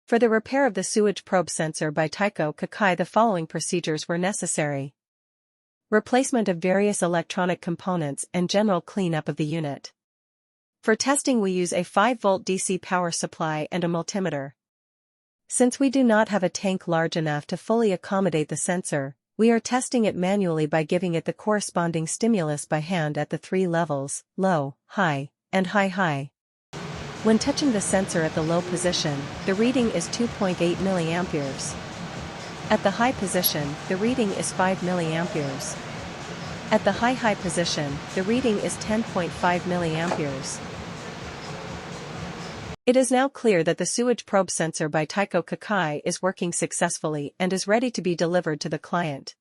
For the repair of the sewage probe sensor by Taiko Kikai, the following procedures were necessary. Replacement of various electronic components and general cleanup of the unit. For testing we use a 5-volt DC power supply and a multimeter. Since we do not have a tank large enough to fully accommodate the sensor, we are testing it manually by giving it the corresponding stimulus by hand at the 3 levels, low, high, and high-high. When touching the sensor at the low position, the reading is 2.8 mA. At the high position, the reading is 5 mA. At the high position, the reading is 10.5 mA. It is now clear that the sewage probe sensor by Taiko Kikai is working successfully and is ready to be delivered to the client.